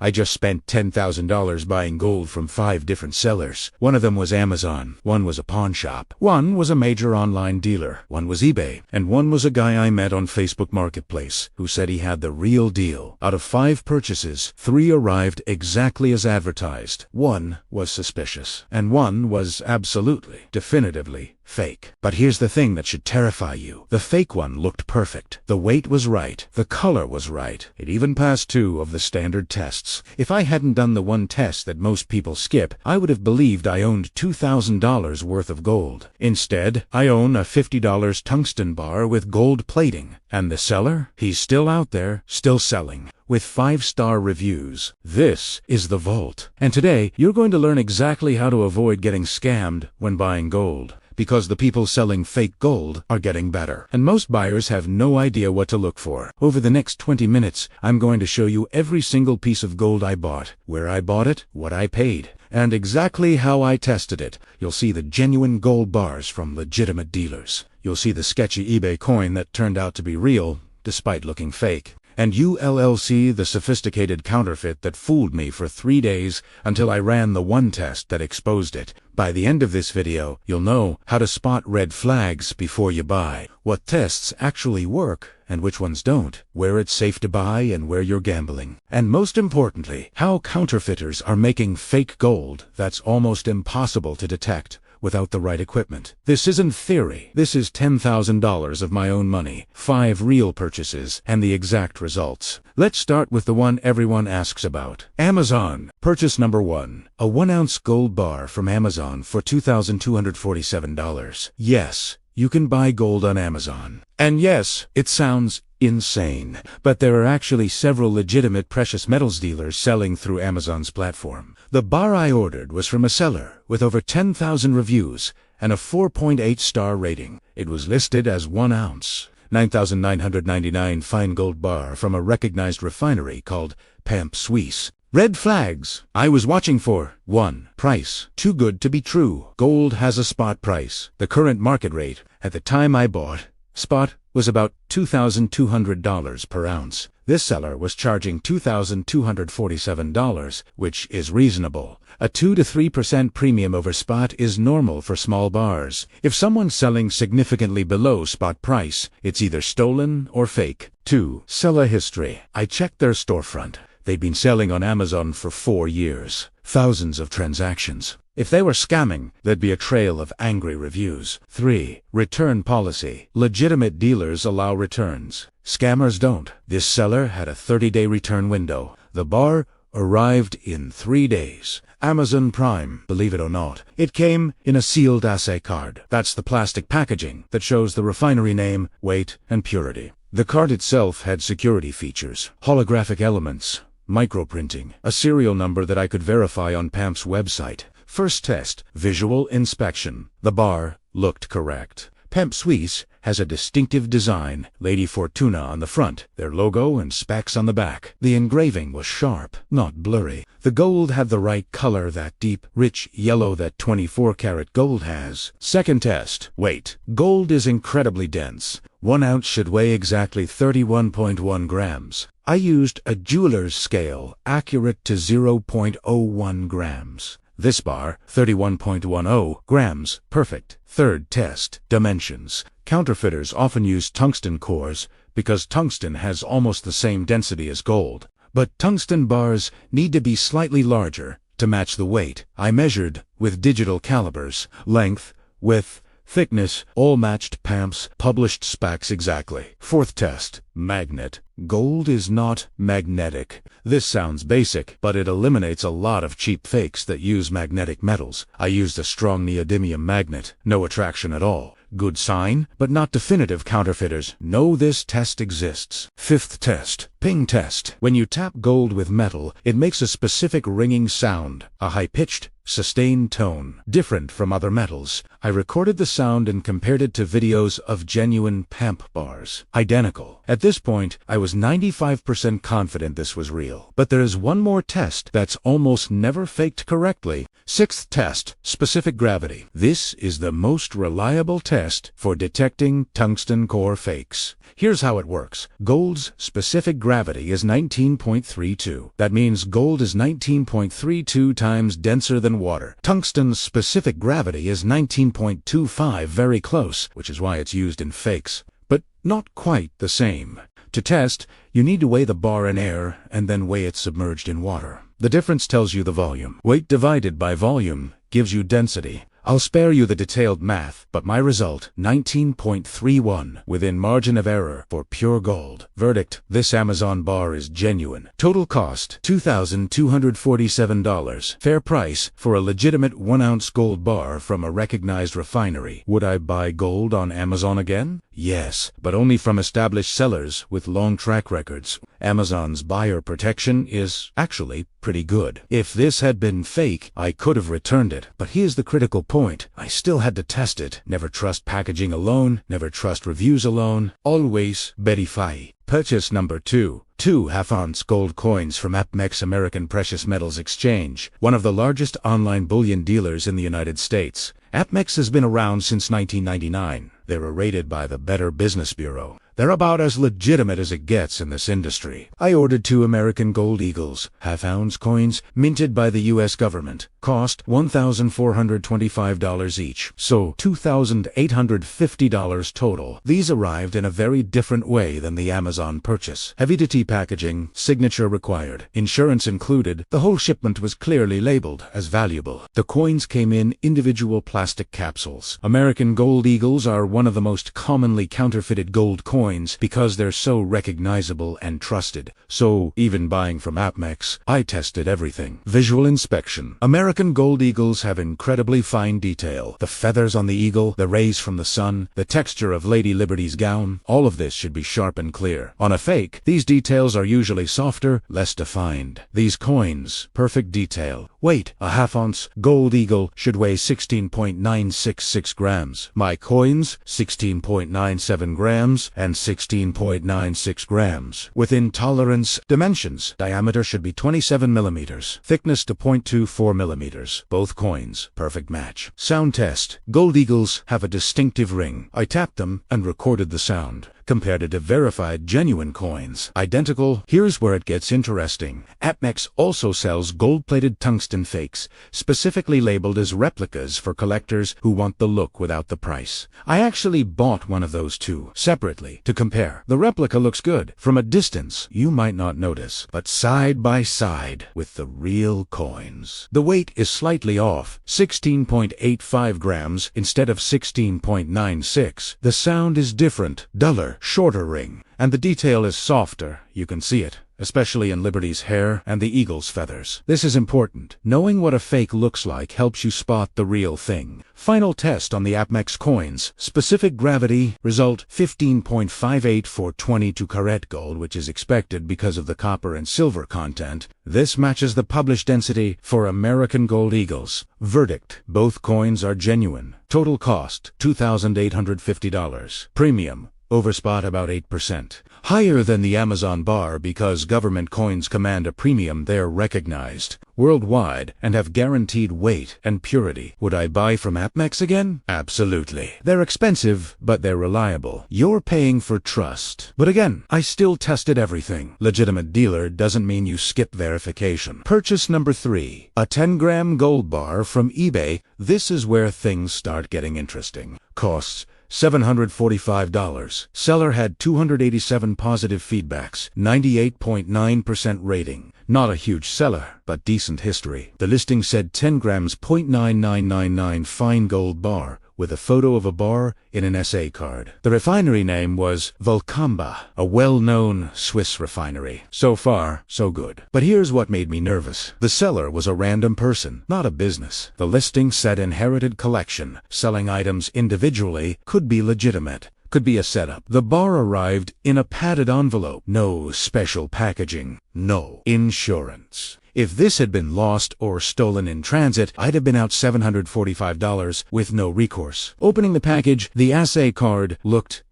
I just spent $10,000 buying gold from 5 different sellers. One of them was Amazon, one was a pawn shop, one was a major online dealer, one was eBay, and one was a guy I met on Facebook Marketplace who said he had the real deal. Out of 5 purchases, 3 arrived exactly as advertised. One was suspicious, and one was absolutely, definitively fake. But here's the thing that should terrify you. The fake one looked perfect. The weight was right. The color was right. It even passed 2 of the standard tests. If I hadn't done the one test that most people skip, I would have believed I owned $2,000 worth of gold. Instead, I own a $50 tungsten bar with gold plating. And the seller? He's still out there, still selling, with 5-star reviews. This is the vault. And today, you're going to learn exactly how to avoid getting scammed when buying gold. Because the people selling fake gold are getting better. And most buyers have no idea what to look for. Over the next 20 minutes, I'm going to show you every single piece of gold I bought, where I bought it, what I paid, and exactly how I tested it. You'll see the genuine gold bars from legitimate dealers. You'll see the sketchy eBay coin that turned out to be real, despite looking fake. And ULLC, the sophisticated counterfeit that fooled me for 3 days until I ran the one test that exposed it. By the end of this video, you'll know how to spot red flags before you buy, what tests actually work and which ones don't, where it's safe to buy and where you're gambling, and most importantly, how counterfeiters are making fake gold that's almost impossible to detect without the right equipment. This isn't theory. This is $10,000 of my own money, 5 real purchases, and the exact results. Let's start with the one everyone asks about. Amazon. Purchase number 1. A 1-ounce gold bar from Amazon for $2,247. Yes, you can buy gold on Amazon. And yes, it sounds insane, but there are actually several legitimate precious metals dealers selling through Amazon's platform. The bar I ordered was from a seller with over 10,000 reviews and a 4.8-star rating. It was listed as 1 ounce, 9,999 fine gold bar from a recognized refinery called APMEX. Red flags I was watching for. 1. Price. Too good to be true. Gold has a spot price. The current market rate at the time I bought spot was about $2,200 per ounce. This seller was charging $2,247, which is reasonable. A 2 to 3% premium over spot is normal for small bars. If someone's selling significantly below spot price, it's either stolen or fake. 2. Seller history. I checked their storefront. They'd been selling on Amazon for 4 years. Thousands of transactions. If they were scamming, there'd be a trail of angry reviews. 3. Return policy. Legitimate dealers allow returns. Scammers don't. This seller had a 30-day return window. The bar arrived in 3 days. Amazon Prime, believe it or not. It came in a sealed assay card. That's the plastic packaging that shows the refinery name, weight, and purity. The card itself had security features, holographic elements, microprinting, a serial number that I could verify on PAMP's website. First test, visual inspection. The bar looked correct. APMEX has a distinctive design, Lady Fortuna on the front, their logo and specs on the back. The engraving was sharp, not blurry. The gold had the right color, that deep, rich yellow that 24-karat gold has. Second test, weight. Gold is incredibly dense. 1 ounce should weigh exactly 31.1 grams. I used a jeweler's scale, accurate to 0.01 grams. This bar, 31.10 grams, perfect. Third test, dimensions. Counterfeiters often use tungsten cores because tungsten has almost the same density as gold. But tungsten bars need to be slightly larger to match the weight. I measured with digital calipers, length, width, thickness, all matched PAMP's published specs exactly. Fourth test, magnet. Gold is not magnetic. This sounds basic, but it eliminates a lot of cheap fakes that use magnetic metals. I used a strong neodymium magnet. No attraction at all. Good sign, but not definitive. Counterfeiters know this test exists. Fifth test, ping test. When you tap gold with metal, it makes a specific ringing sound, a high-pitched, sustained tone, different from other metals. I recorded the sound and compared it to videos of genuine PAMP bars. Identical. At this point, I was 95% confident this was real. But there is one more test that's almost never faked correctly. Sixth test, specific gravity. This is the most reliable test for detecting tungsten-core fakes. Here's how it works. Gold's specific gravity is 19.32. That means gold is 19.32 times denser than water. Tungsten's specific gravity is 19.25, very close, which is why it's used in fakes. But not quite the same. To test, you need to weigh the bar in air and then weigh it submerged in water. The difference tells you the volume. Weight divided by volume gives you density. I'll spare you the detailed math, but my result, 19.31, within margin of error for pure gold. Verdict: this Amazon bar is genuine. Total cost, $2,247. Fair price for a legitimate 1-ounce gold bar from a recognized refinery. Would I buy gold on Amazon again? Yes, but only from established sellers with long track records. Amazon's buyer protection is actually pretty good. If this had been fake, I could have returned it. But here's the critical point. I still had to test it. Never trust packaging alone. Never trust reviews alone. Always verify. Purchase number 2. 2 half-ounce gold coins from APMEX American Precious Metals Exchange, one of the largest online bullion dealers in the United States. APMEX has been around since 1999. They were rated by the Better Business Bureau. They're about as legitimate as it gets in this industry. I ordered 2 American Gold Eagles, half-ounce coins, minted by the U.S. government. Cost $1,425 each, so $2,850 total. These arrived in a very different way than the Amazon purchase. Heavy-duty packaging, signature required, insurance included. The whole shipment was clearly labeled as valuable. The coins came in individual plastic capsules. American Gold Eagles are one of the most commonly counterfeited gold coins because they're so recognizable and trusted. So, even buying from APMEX, I tested everything. Visual inspection. American Gold Eagles have incredibly fine detail. The feathers on the eagle, the rays from the sun, the texture of Lady Liberty's gown, all of this should be sharp and clear. On a fake, these details are usually softer, less defined. These coins, perfect detail. Weight: a half-ounce Gold Eagle should weigh 16.966 grams. My coins, 16.97 grams and 16.96 grams. Within tolerance. Dimensions: diameter should be 27 millimeters. Thickness to 0.24 millimeters. Both coins, perfect match. Sound test. Gold Eagles have a distinctive ring. I tapped them and recorded the sound. Compared it to verified genuine coins. Identical. Here's where it gets interesting. APMEX also sells gold-plated tungsten fakes, specifically labeled as replicas for collectors who want the look without the price. I actually bought one of those 2, separately, to compare. The replica looks good. From a distance, you might not notice, but side by side with the real coins. The weight is slightly off, 16.85 grams instead of 16.96. The sound is different, duller, shorter ring, and the detail is softer. You can see it, especially in Liberty's hair and the eagle's feathers. This is important. Knowing what a fake looks like helps you spot the real thing. Final test on the APMEX coins. Specific gravity, result 15.58 for 22-karat gold, which is expected because of the copper and silver content. This matches the published density for American Gold Eagles. Verdict: both coins are genuine. Total cost, $2,850. Premium over spot about 8%. Higher than the Amazon bar because government coins command a premium. They're recognized worldwide and have guaranteed weight and purity. Would I buy from APMEX again? Absolutely. They're expensive, but they're reliable. You're paying for trust. But again, I still tested everything. Legitimate dealer doesn't mean you skip verification. Purchase number 3. A 10-gram gold bar from eBay. This is where things start getting interesting. Costs $745. Seller had 287 positive feedbacks, 98.9% rating. Not a huge seller, but decent history. The listing said 10 grams, 0.9999 fine gold bar, with a photo of a bar in an SA card. The refinery name was Volcamba, a well-known Swiss refinery. So far, so good. But here's what made me nervous. The seller was a random person, not a business. The listing said inherited collection. Selling items individually could be legitimate. Could be a setup. The bar arrived in a padded envelope. No special packaging. No insurance. If this had been lost or stolen in transit, I'd have been out $745 with no recourse. Opening the package, the assay card looked ...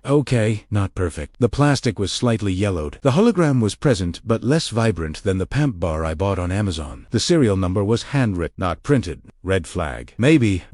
Okay, not perfect. The plastic was slightly yellowed. The hologram was present, but less vibrant than the PAMP bar I bought on Amazon. The serial number was handwritten, not printed. Red flag. Maybe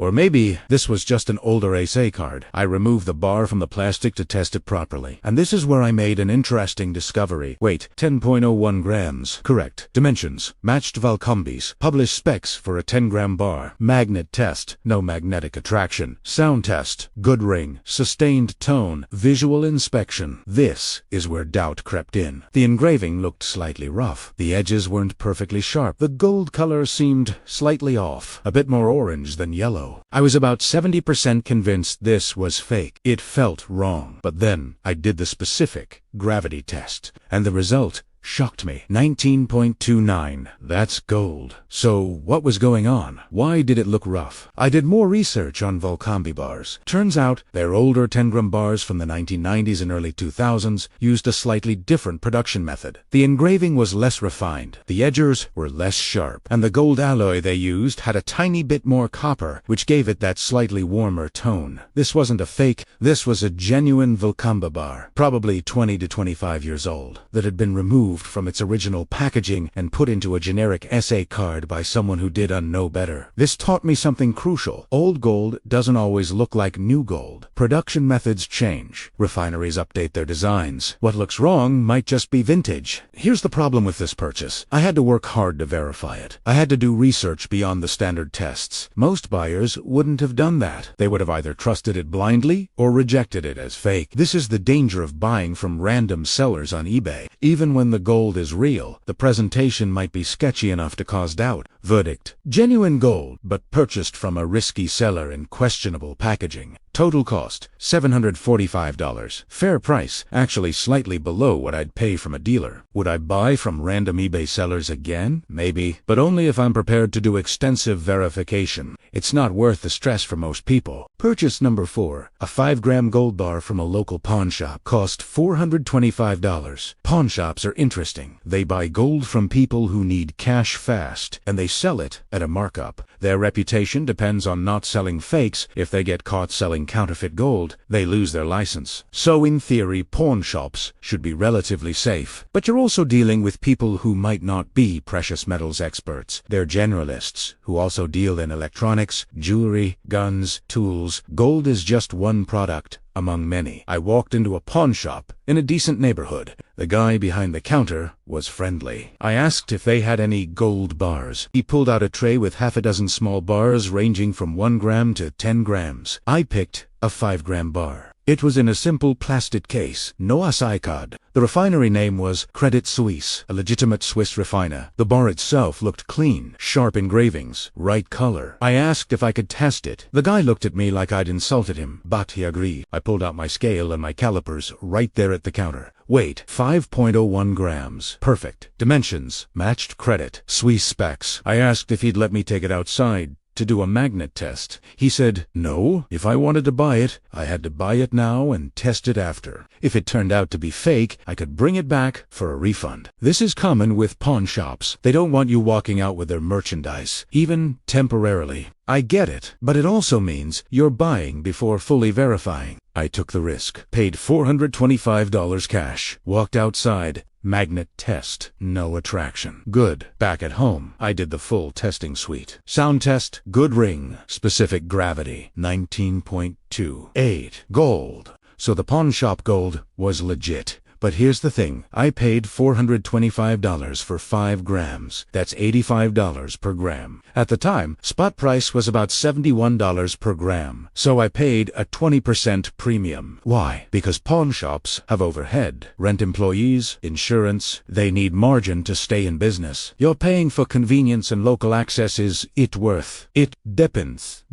this was just an older assay card. I removed the bar from the plastic to test it properly. And this is where I made an interesting discovery. Weight, 10.01 grams. Correct. Dimensions, matched Valcombis. Published specs for a 10-gram bar. Magnet test, no magnetic attraction. Sound test, good ring. Sustained tone. Visual inspection. This is where doubt crept in. The engraving looked slightly rough. The edges weren't perfectly sharp. The gold color seemed slightly off, a bit more orange than yellow. I was about 70% convinced this was fake. It felt wrong. But then I did the specific gravity test, and the result shocked me. 19.29. That's gold. So what was going on? Why did it look rough? I did more research on Valcombi bars. Turns out their older 10-gram bars from the 1990s and early 2000s used a slightly different production method. The engraving was less refined, the edges were less sharp, and the gold alloy they used had a tiny bit more copper, which gave it that slightly warmer tone. This wasn't a fake, this was a genuine Valcombi bar, probably 20 to 25 years old, that had been removed from its original packaging and put into a generic essay card by someone who did know better. This taught me something crucial. Old gold doesn't always look like new gold. Production methods change. Refineries update their designs. What looks wrong might just be vintage. Here's the problem with this purchase. I had to work hard to verify it. I had to do research beyond the standard tests. Most buyers wouldn't have done that. They would have either trusted it blindly or rejected it as fake. This is the danger of buying from random sellers on eBay. Even when the gold is real, the presentation might be sketchy enough to cause doubt. Verdict: genuine gold, but purchased from a risky seller in questionable packaging. Total cost, $745. Fair price, actually slightly below what I'd pay from a dealer. Would I buy from random eBay sellers again? Maybe, but only if I'm prepared to do extensive verification. It's not worth the stress for most people. Purchase number 4, a 5-gram gold bar from a local pawn shop. Cost $425. Pawn shops are interesting. They buy gold from people who need cash fast, and they sell it at a markup. Their reputation depends on not selling fakes. If they get caught selling counterfeit gold, they lose their license. So in theory, pawn shops should be relatively safe. But you're also dealing with people who might not be precious metals experts. They're generalists who also deal in electronics, jewelry, guns, tools. Gold is just one product among many. I walked into a pawn shop in a decent neighborhood. The guy behind the counter was friendly. I asked if they had any gold bars. He pulled out a tray with half a dozen small bars ranging from 1 gram to 10 grams. I picked a 5-gram bar. It was in a simple plastic case, no assay card. The refinery name was Credit Suisse, a legitimate Swiss refiner. The bar itself looked clean, sharp engravings, right color. I asked if I could test it. The guy looked at me like I'd insulted him, but he agreed. I pulled out my scale and my calipers right there at the counter. Weight, 5.01 grams. Perfect. Dimensions, matched credit. Suisse specs. I asked if he'd let me take it outside to do a magnet test. He said, no, if I wanted to buy it, I had to buy it now and test it after. If it turned out to be fake, I could bring it back for a refund. This is common with pawn shops. They don't want you walking out with their merchandise, even temporarily. I get it, but it also means you're buying before fully verifying. I took the risk, paid $425 cash, walked outside. Magnet test, no attraction. Good. Back at home, I did the full testing suite. Sound test, good ring. Specific gravity, 19.28. Gold. So the pawn shop gold was legit. But here's the thing, I paid $425 for 5 grams. That's $85 per gram. At the time, spot price was about $71 per gram. So I paid a 20% premium. Why? Because pawn shops have overhead, rent employees, insurance. They need margin to stay in business. You're paying for convenience and local access. Is it worth? It depends.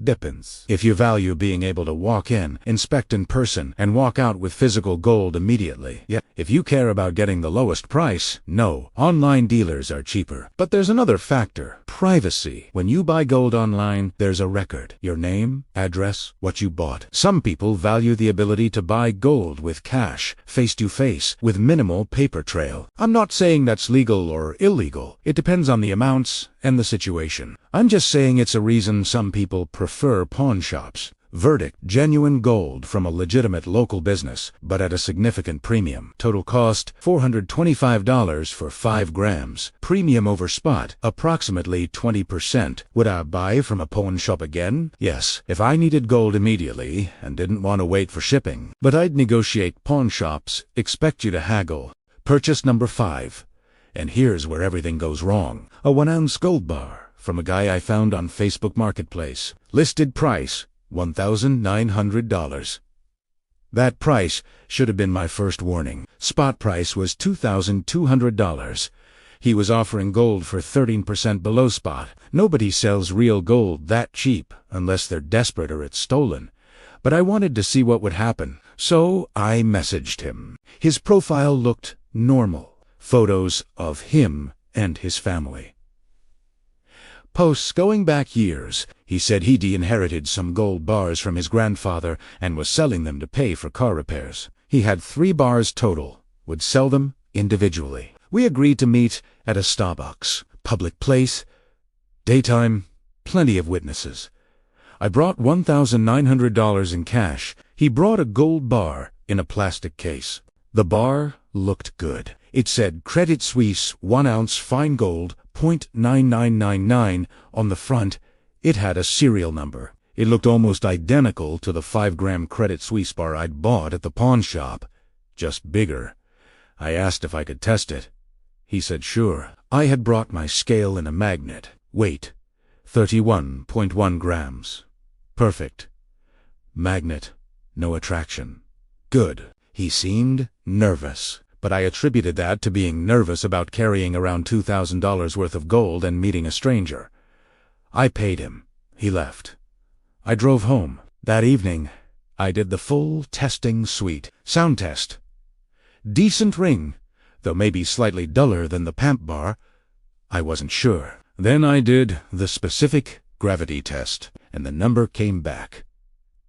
If you value being able to walk in, inspect in person, and walk out with physical gold immediately. Yet, If you care about getting the lowest price, no, online dealers are cheaper. But there's another factor: privacy. When you buy gold online, there's a record. Your name, address, what you bought. Some people value the ability to buy gold with cash, face-to-face, with minimal paper trail. I'm not saying that's legal or illegal. It depends on the amounts and the situation. I'm just saying it's a reason some people prefer pawn shops. Verdict: genuine gold from a legitimate local business, but at a significant premium. Total cost $425 for 5 grams. Premium over spot, approximately 20%. Would I buy from a pawn shop again? Yes, if I needed gold immediately and didn't want to wait for shipping. But I'd negotiate. Pawn shops expect you to haggle. Purchase number 5. And here's where everything goes wrong. A 1-ounce gold bar from a guy I found on Facebook Marketplace. Listed price $1,900. That price should have been my first warning. Spot price was $2,200. He was offering gold for 13% below spot. Nobody sells real gold that cheap unless they're desperate or it's stolen. But I wanted to see what would happen, so I messaged him. His profile looked normal. Photos of him and his family. Posts going back years. He said he'd inherited some gold bars from his grandfather and was selling them to pay for car repairs. He had 3 bars total, would sell them individually. We agreed to meet at a Starbucks. Public place, daytime, plenty of witnesses. I brought $1,900 in cash. He brought a gold bar in a plastic case. The bar looked good. It said Credit Suisse 1-ounce fine gold, 0.9999 on the front. It had a serial number. It looked almost identical to the 5-gram Credit Suisse bar I'd bought at the pawn shop, just bigger. I asked if I could test it. He said sure. I had brought my scale and a magnet. Weight, 31.1 grams. Perfect. Magnet, no attraction. Good. He seemed nervous. But I attributed that to being nervous about carrying around $2,000 worth of gold and meeting a stranger. I paid him. He left. I drove home. That evening, I did the full testing suite. Sound test. Decent ring, though maybe slightly duller than the Pamp bar. I wasn't sure. Then I did the specific gravity test, and the number came back.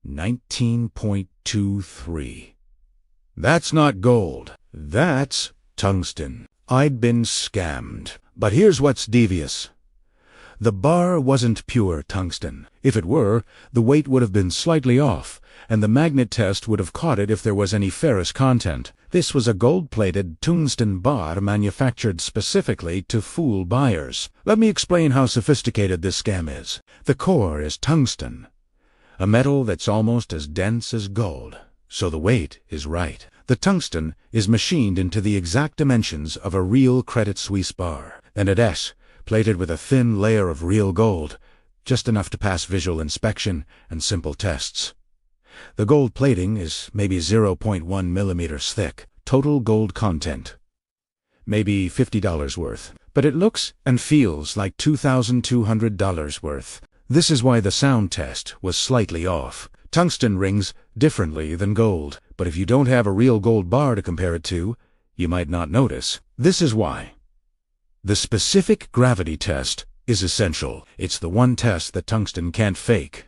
19.23. That's not gold. That's tungsten. I'd been scammed. But here's what's devious. The bar wasn't pure tungsten. If it were, the weight would have been slightly off, and the magnet test would have caught it if there was any ferrous content. This was a gold-plated tungsten bar manufactured specifically to fool buyers. Let me explain how sophisticated this scam is. The core is tungsten, a metal that's almost as dense as gold, so the weight is right. The tungsten is machined into the exact dimensions of a real Credit Suisse bar, and it is plated with a thin layer of real gold, just enough to pass visual inspection and simple tests. The gold plating is maybe 0.1 millimeters thick. Total gold content, maybe $50 worth. But it looks and feels like $2,200 worth. This is why the sound test was slightly off. Tungsten rings differently than gold, but if you don't have a real gold bar to compare it to, you might not notice. This is why. The specific gravity test is essential. It's the one test that tungsten can't fake.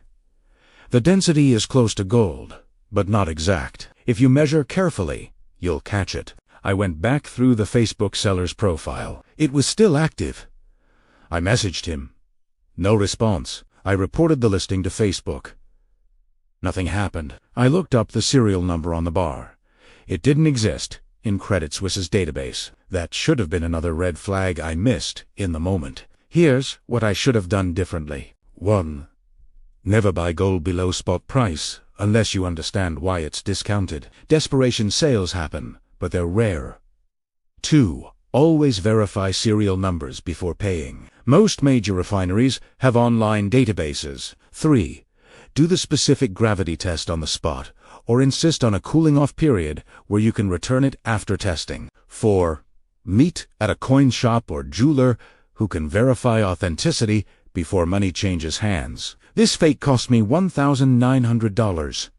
The density is close to gold, but not exact. If you measure carefully, you'll catch it. I went back through the Facebook seller's profile. It was still active. I messaged him. No response. I reported the listing to Facebook. Nothing happened. I looked up the serial number on the bar. It didn't exist in Credit Suisse's database. That should have been another red flag I missed in the moment. Here's what I should have done differently. 1. Never buy gold below spot price unless you understand why it's discounted. Desperation sales happen, but they're rare. 2. Always verify serial numbers before paying. Most major refineries have online databases. 3. Do the specific gravity test on the spot, or insist on a cooling-off period where you can return it after testing. 4. Meet at a coin shop or jeweler who can verify authenticity before money changes hands. This fake cost me $1,900,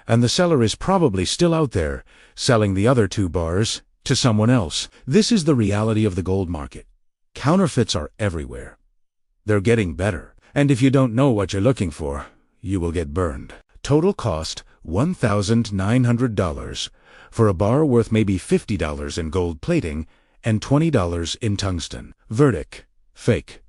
and the seller is probably still out there selling the other 2 bars to someone else. This is the reality of the gold market. Counterfeits are everywhere. They're getting better, and if you don't know what you're looking for, you will get burned. Total cost $1,900 for a bar worth maybe $50 in gold plating and $20 in tungsten. Verdict: fake.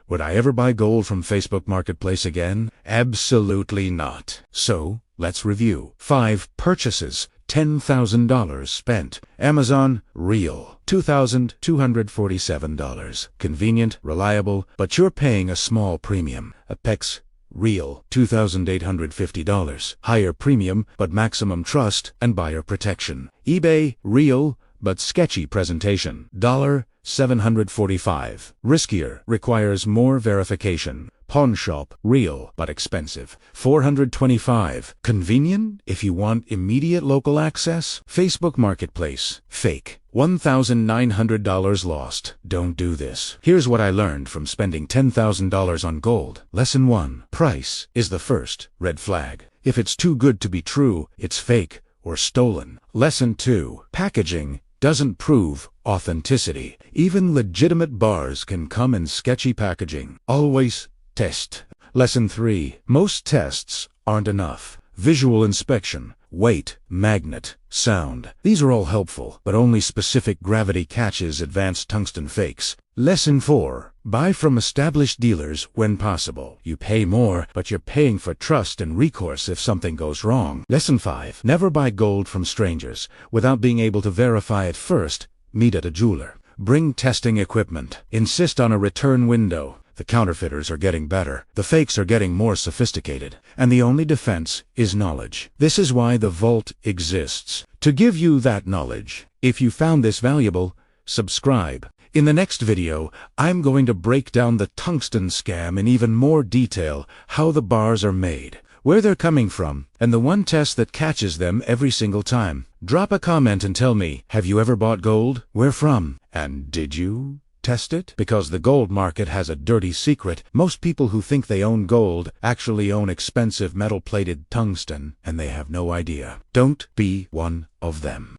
Would I ever buy gold from Facebook Marketplace again? Absolutely not. So, let's review. 5 purchases. $10,000 spent. Amazon, real. $2,247. Convenient, reliable, but you're paying a small premium. APMEX, real. $2,850. Higher premium, but maximum trust and buyer protection. eBay, real, but sketchy presentation. $745. Riskier, requires more verification. Pawn shop, real, but expensive. $425. Convenient if you want immediate local access. Facebook Marketplace, fake. $1,900 lost. Don't do this. Here's what I learned from spending $10,000 on gold. Lesson 1. Price is the first red flag. If it's too good to be true, it's fake or stolen. Lesson 2. Packaging doesn't prove authenticity. Even legitimate bars can come in sketchy packaging. Always test. Lesson 3. Most tests aren't enough. Visual inspection, weight, magnet, sound. These are all helpful, but only specific gravity catches advanced tungsten fakes. Lesson 4. Buy from established dealers when possible. You pay more, but you're paying for trust and recourse if something goes wrong. Lesson 5. Never buy gold from strangers without being able to verify it first. Meet at a jeweler. Bring testing equipment. Insist on a return window. The counterfeiters are getting better. The fakes are getting more sophisticated. And the only defense is knowledge. This is why the vault exists. To give you that knowledge. If you found this valuable, subscribe. In the next video, I'm going to break down the tungsten scam in even more detail, how the bars are made, where they're coming from, and the one test that catches them every single time. Drop a comment and tell me, have you ever bought gold? Where from? And did you test it? Because the gold market has a dirty secret. Most people who think they own gold actually own expensive metal-plated tungsten, and they have no idea. Don't be one of them.